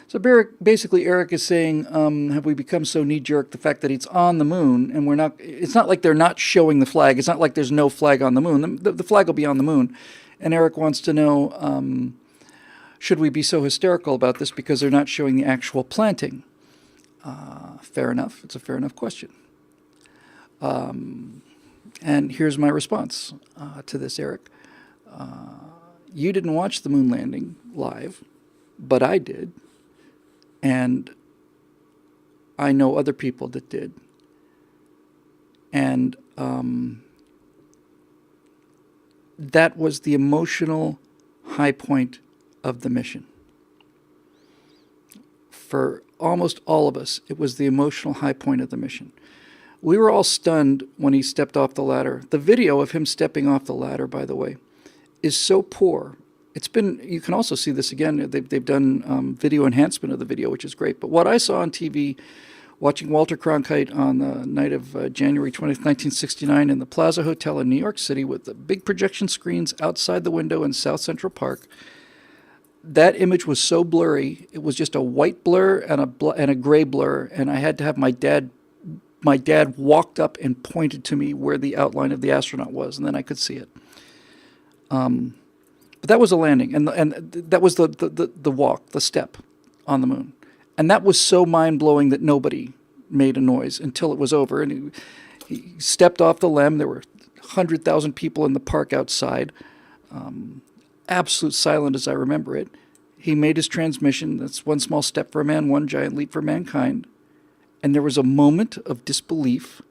So basically, Eric is saying, have we become so knee-jerk the fact that it's on the moon and we're not? It's not like they're not showing the flag. It's not like there's no flag on the moon. The flag will be on the moon, and Eric wants to know, should we be so hysterical about this because they're not showing the actual planting? Fair enough. It's a fair enough question. And here's my response to this, Eric. You didn't watch the moon landing live, but I did. And I know other people that did. And that was the emotional high point of the mission. For almost all of us, it was the emotional high point of the mission. We were all stunned when he stepped off the ladder. The video of him stepping off the ladder, by the way, is so poor. You can also see this again. They've done video enhancement of the video, which is great. But what I saw on TV, watching Walter Cronkite on the night of January 20th, 1969 in the Plaza Hotel in New York City with the big projection screens outside the window in South Central Park, that image was so blurry. It was just a white blur and a gray blur, and I had to have my dad walked up and pointed to me where the outline of the astronaut was, and then I could see it. But that was a landing, and that was the walk, the step on the moon. And that was so mind-blowing that nobody made a noise until it was over. And he stepped off the LEM. There were 100,000 people in the park outside. Absolute silent as I remember it. He made his transmission. That's one small step for a man, one giant leap for mankind. And there was a moment of disbelief.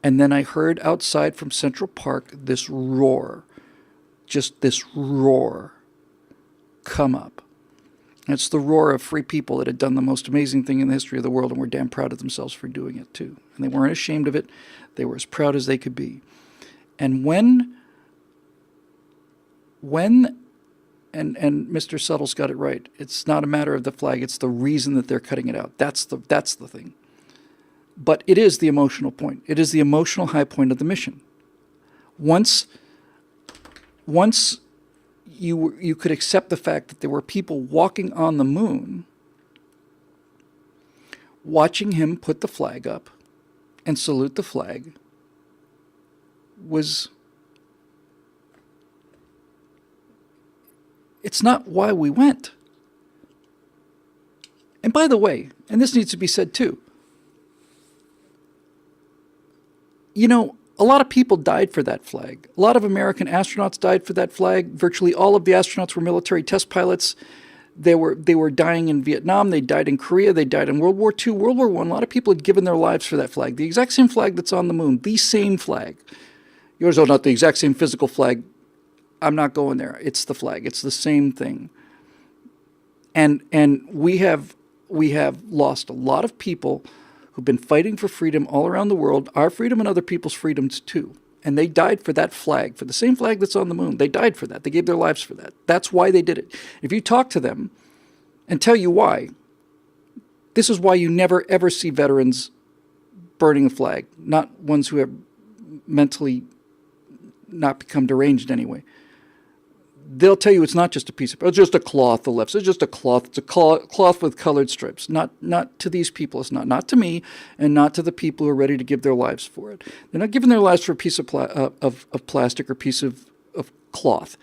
And then I heard outside from Central Park this roar. Just this roar come up. And it's the roar of free people that had done the most amazing thing in the history of the world and were damn proud of themselves for doing it too. And they weren't ashamed of it. They were as proud as they could be. And when and Mr. Suttle's got it right. It's not a matter of the flag. It's the reason that they're cutting it out. That's the thing. But it is the emotional point. It is the emotional high point of the mission. Once you could accept the fact that there were people walking on the moon, watching him put the flag up and salute the flag it's not why we went. And by the way, and this needs to be said too, a lot of people died for that flag. A lot of American astronauts died for that flag. Virtually all of the astronauts were military test pilots. They were dying in Vietnam. They died in Korea. They died in World War II, World War I. A lot of people had given their lives for that flag. The exact same flag that's on the moon. The same flag. Yours are not the exact same physical flag. I'm not going there. It's the flag. It's the same thing. And we have lost a lot of people who've been fighting for freedom all around the world, our freedom and other people's freedoms too. And they died for that flag, for the same flag that's on the moon. They died for that. They gave their lives for that. That's why they did it. If you talk to them and tell you why, this is why you never ever see veterans burning a flag, not ones who have mentally not become deranged anyway. They'll tell you it's not just a piece of, it's just a cloth, the left. It's just a cloth. It's a cloth with colored strips. Not to these people. It's not to me, and not to the people who are ready to give their lives for it. They're not giving their lives for a piece of plastic or piece of cloth.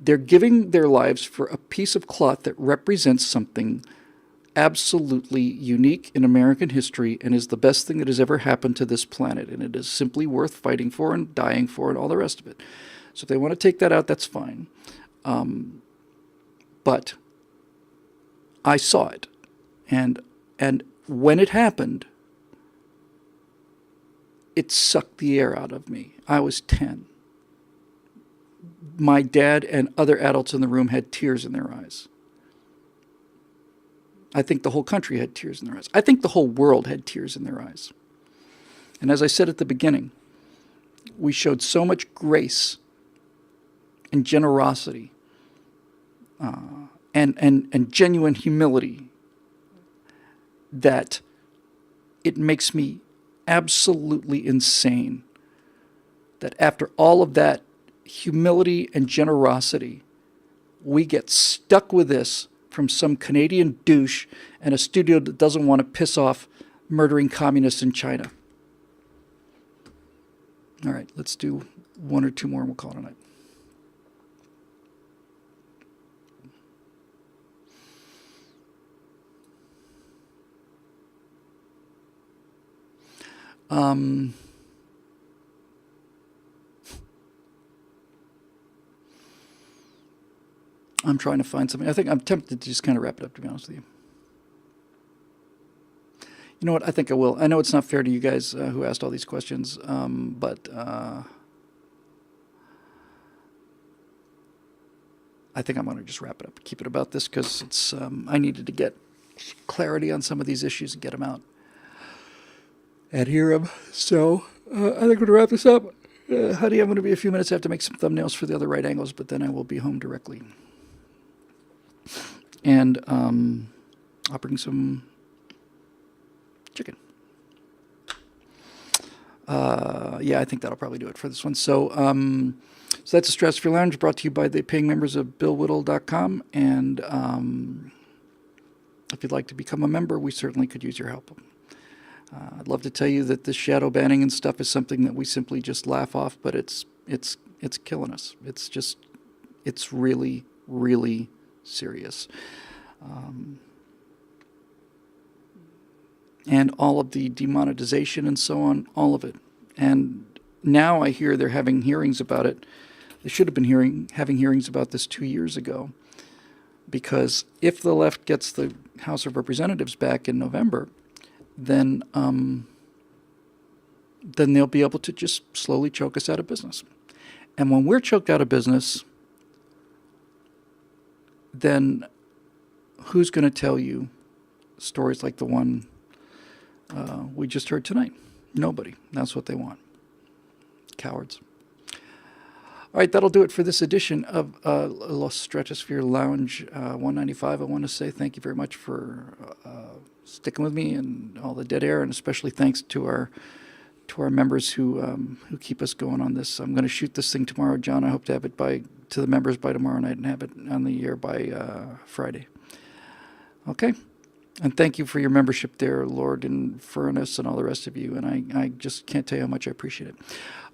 They're giving their lives for a piece of cloth that represents something absolutely unique in American history and is the best thing that has ever happened to this planet. And it is simply worth fighting for and dying for and all the rest of it. So if they want to take that out, that's fine. But I saw it. And when it happened, it sucked the air out of me. I was 10. My dad and other adults in the room had tears in their eyes. I think the whole country had tears in their eyes. I think the whole world had tears in their eyes. And as I said at the beginning, we showed so much grace and generosity and genuine humility that it makes me absolutely insane that after all of that humility and generosity, we get stuck with this from some Canadian douche and a studio that doesn't want to piss off murdering communists in China. All right, let's do one or two more and we'll call it a night. I'm trying to find something. I think I'm tempted to just kind of wrap it up, to be honest with you. You know what? I think I will. I know it's not fair to you guys who asked all these questions, but I think I'm going to just wrap it up, keep it about this, because it's I needed to get clarity on some of these issues and get them out and hear them. So I think I'm going to wrap this up. Honey, I'm going to be a few minutes. I have to make some thumbnails for the other right angles, but then I will be home directly. And I'll bring some chicken. Yeah, I think that'll probably do it for this one. So that's the Stratosphere Lounge, brought to you by the paying members of BillWhittle.com. And if you'd like to become a member, we certainly could use your help. I'd love to tell you that this shadow banning and stuff is something that we simply just laugh off, but it's killing us. It's really, really serious. And all of the demonetization and so on, all of it. And now I hear they're having hearings about it. They should have been having hearings about this 2 years ago. Because if the left gets the House of Representatives back in November, then they'll be able to just slowly choke us out of business. And when we're choked out of business, then who's going to tell you stories like the one we just heard tonight? Nobody. That's what they want. Cowards. All right, that'll do it for this edition of Stratosphere Lounge 195. I want to say thank you very much for sticking with me and all the dead air, and especially thanks to our members who keep us going on this. I'm going to shoot this thing tomorrow, John. I hope to have it to the members by tomorrow night and have it on the air by Friday. Okay? And thank you for your membership there, Lord and Furnace and all the rest of you. And I just can't tell you how much I appreciate it.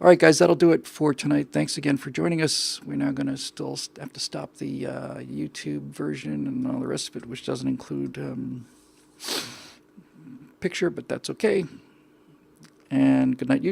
All right, guys, that'll do it for tonight. Thanks again for joining us. We're now going to still have to stop the YouTube version and all the rest of it, which doesn't include picture, but that's okay. And good night, YouTube.